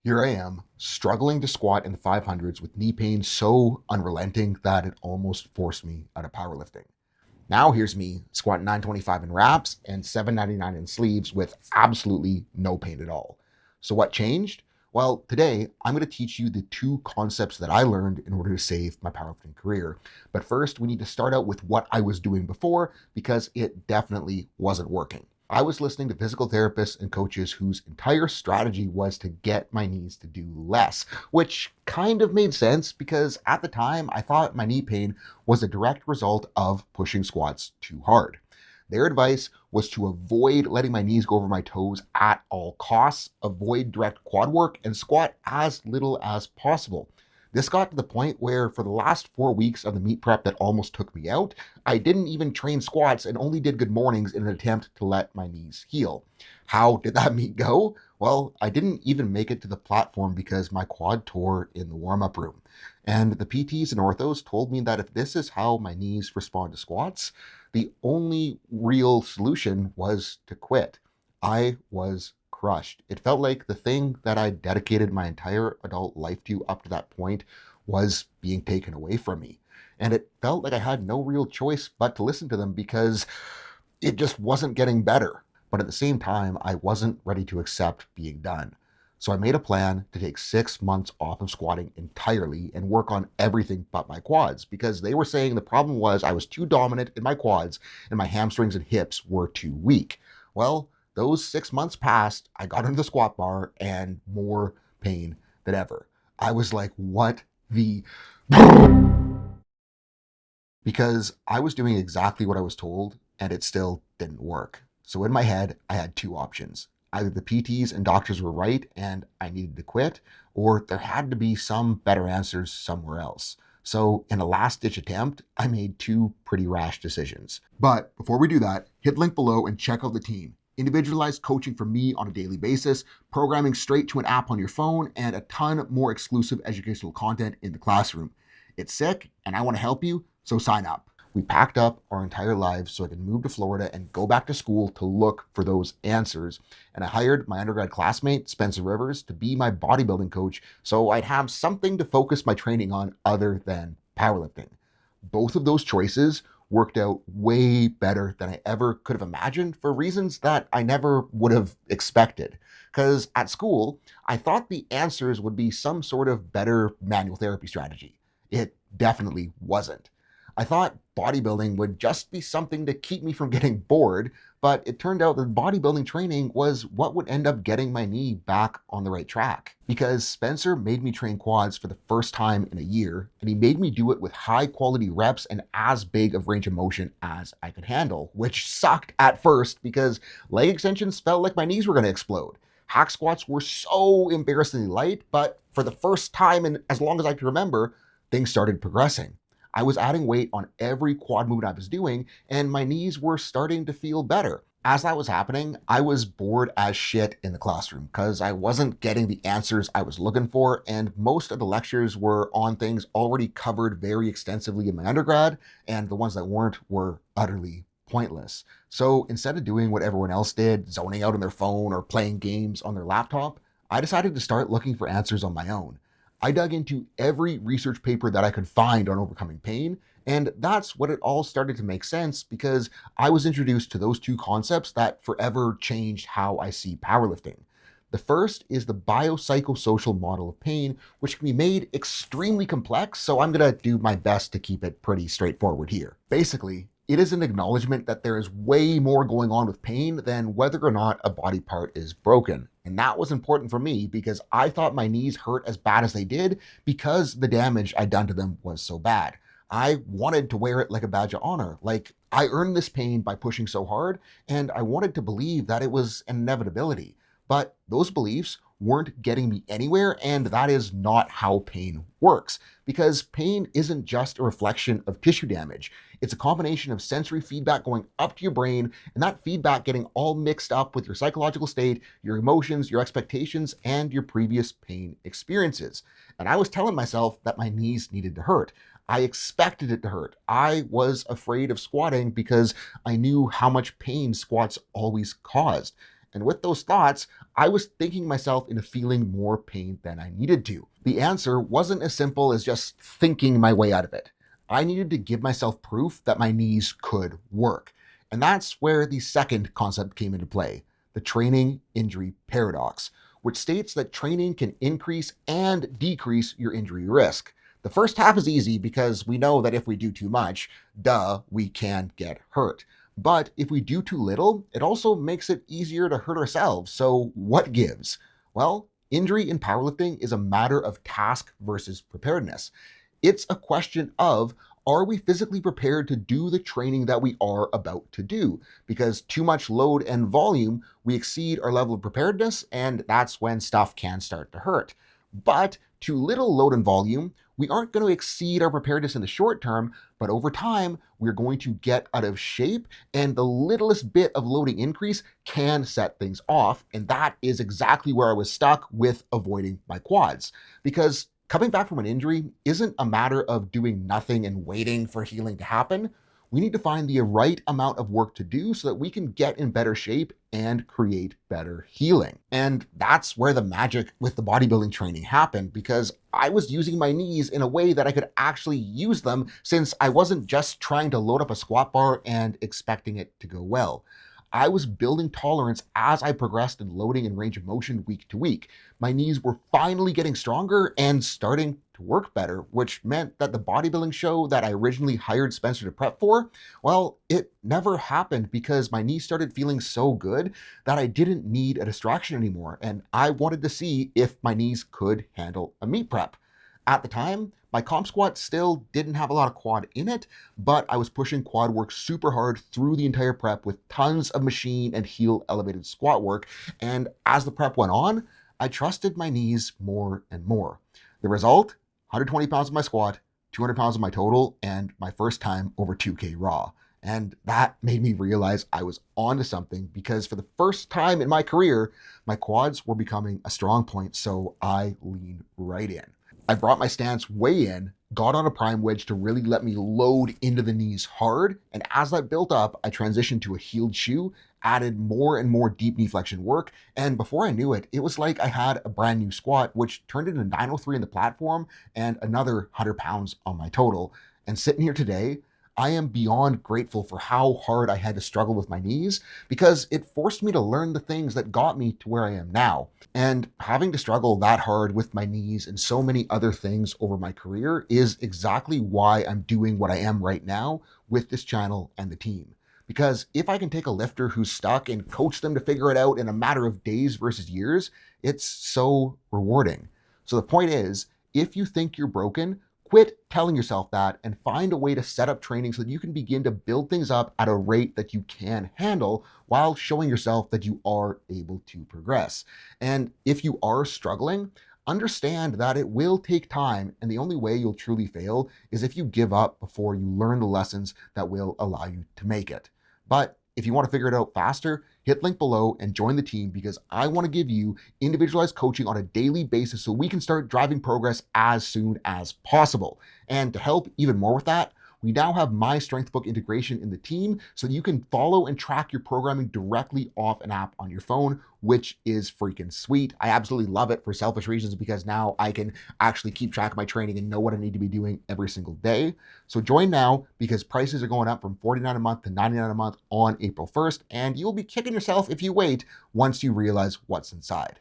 Here I am, struggling to squat in the 500s with knee pain so unrelenting that it almost forced me out of powerlifting. Now here's me squatting 925 in wraps and 799 in sleeves with absolutely no pain at all. So what changed? Well, today I'm going to teach you the two concepts that I learned in order to save my powerlifting career. But first, we need to start out with what I was doing before because it definitely wasn't working. I was listening to physical therapists and coaches whose entire strategy was to get my knees to do less, which kind of made sense because at the time I thought my knee pain was a direct result of pushing squats too hard. Their advice was to avoid letting my knees go over my toes at all costs, avoid direct quad work, and squat as little as possible. This got to the point where for the last 4 weeks of the meet prep that almost took me out, I didn't even train squats and only did good mornings in an attempt to let my knees heal. How did that meet go? Well, I didn't even make it to the platform because my quad tore in the warm-up room. And the PTs and orthos told me that if this is how my knees respond to squats, the only real solution was to quit. I was crushed. It felt like the thing that I dedicated my entire adult life to up to that point was being taken away from me. And it felt like I had no real choice but to listen to them because it just wasn't getting better. But at the same time, I wasn't ready to accept being done. So I made a plan to take 6 months off of squatting entirely and work on everything but my quads because they were saying the problem was I was too dominant in my quads and my hamstrings and hips were too weak. Well, those 6 months passed, I got into the squat bar and more pain than ever. I was like, what the... because I was doing exactly what I was told and it still didn't work. So in my head, I had two options. Either the PTs and doctors were right and I needed to quit, or there had to be some better answers somewhere else. So in a last-ditch attempt, I made two pretty rash decisions. But before we do that, hit the link below and check out the team. Individualized coaching from me on a daily basis, programming straight to an app on your phone, and a ton more exclusive educational content in the classroom. It's sick, and I want to help you, so sign up. We packed up our entire lives so I could move to Florida and go back to school to look for those answers. And I hired my undergrad classmate, Spencer Rivers, to be my bodybuilding coach so I'd have something to focus my training on other than powerlifting. Both of those choices worked out way better than I ever could have imagined for reasons that I never would have expected. Because at school, I thought the answers would be some sort of better manual therapy strategy. It definitely wasn't. I thought bodybuilding would just be something to keep me from getting bored, but it turned out that bodybuilding training was what would end up getting my knee back on the right track. Because Spencer made me train quads for the first time in a year, and he made me do it with high quality reps and as big of range of motion as I could handle, which sucked at first because leg extensions felt like my knees were going to explode. Hack squats were so embarrassingly light, but for the first time in as long as I can remember, things started progressing. I was adding weight on every quad movement I was doing, and my knees were starting to feel better. As that was happening, I was bored as shit in the classroom because I wasn't getting the answers I was looking for, and most of the lectures were on things already covered very extensively in my undergrad, and the ones that weren't were utterly pointless. So instead of doing what everyone else did, zoning out on their phone or playing games on their laptop, I decided to start looking for answers on my own. I dug into every research paper that I could find on overcoming pain, and that's when it all started to make sense because I was introduced to those two concepts that forever changed how I see powerlifting. The first is the biopsychosocial model of pain, which can be made extremely complex, so I'm going to do my best to keep it pretty straightforward here. Basically, it is an acknowledgement that there is way more going on with pain than whether or not a body part is broken. And that was important for me because I thought my knees hurt as bad as they did because the damage I'd done to them was so bad. I wanted to wear it like a badge of honor. Like, I earned this pain by pushing so hard, and I wanted to believe that it was an inevitability. But those beliefs weren't getting me anywhere, and that is not how pain works. Because pain isn't just a reflection of tissue damage. It's a combination of sensory feedback going up to your brain, and that feedback getting all mixed up with your psychological state, your emotions, your expectations, and your previous pain experiences. And I was telling myself that my knees needed to hurt. I expected it to hurt. I was afraid of squatting because I knew how much pain squats always caused. And with those thoughts, I was thinking myself into feeling more pain than I needed to. The answer wasn't as simple as just thinking my way out of it. I needed to give myself proof that my knees could work. And that's where the second concept came into play, the training injury paradox, which states that training can increase and decrease your injury risk. The first half is easy because we know that if we do too much, we can get hurt. But if we do too little, it also makes it easier to hurt ourselves. So what gives? Well, injury in powerlifting is a matter of task versus preparedness. It's a question of, are we physically prepared to do the training that we are about to do? Because too much load and volume, we exceed our level of preparedness, and that's when stuff can start to hurt. But too little load and volume, we aren't going to exceed our preparedness in the short term, but over time, we're going to get out of shape, and the littlest bit of loading increase can set things off. And that is exactly where I was stuck with avoiding my quads. Because coming back from an injury isn't a matter of doing nothing and waiting for healing to happen. We need to find the right amount of work to do so that we can get in better shape and create better healing. And that's where the magic with the bodybuilding training happened, because I was using my knees in a way that I could actually use them, since I wasn't just trying to load up a squat bar and expecting it to go well. I was building tolerance as I progressed in loading and range of motion week to week. My knees were finally getting stronger and starting to work better, which meant that the bodybuilding show that I originally hired Spencer to prep for, well, it never happened because my knees started feeling so good that I didn't need a distraction anymore. And I wanted to see if my knees could handle a meet prep. At the time, my comp squat still didn't have a lot of quad in it, but I was pushing quad work super hard through the entire prep with tons of machine and heel elevated squat work. And as the prep went on, I trusted my knees more and more. The result, 120 pounds of my squat, 200 pounds of my total, and my first time over 2K raw. And that made me realize I was onto something, because for the first time in my career, my quads were becoming a strong point, so I leaned right in. I brought my stance way in, got on a prime wedge to really let me load into the knees hard, and as that built up, I transitioned to a heeled shoe, added more and more deep knee flexion work, and before I knew it, it was like I had a brand new squat, which turned into 903 in the platform and another 100 pounds on my total. And sitting here today, I am beyond grateful for how hard I had to struggle with my knees, because it forced me to learn the things that got me to where I am now. And having to struggle that hard with my knees and so many other things over my career is exactly why I'm doing what I am right now with this channel and the team. Because if I can take a lifter who's stuck and coach them to figure it out in a matter of days versus years, it's so rewarding. So the point is, if you think you're broken, quit telling yourself that and find a way to set up training so that you can begin to build things up at a rate that you can handle while showing yourself that you are able to progress. And if you are struggling, understand that it will take time, and the only way you'll truly fail is if you give up before you learn the lessons that will allow you to make it. But if you want to figure it out faster, hit link below and join the team, because I want to give you individualized coaching on a daily basis so we can start driving progress as soon as possible. And to help even more with that, we now have my strength book integration in the team, so you can follow and track your programming directly off an app on your phone, which is freaking sweet. I absolutely love it for selfish reasons, because now I can actually keep track of my training and know what I need to be doing every single day. So join now, because prices are going up from $49 a month to $99 a month on April 1st, and you'll be kicking yourself if you wait once you realize what's inside.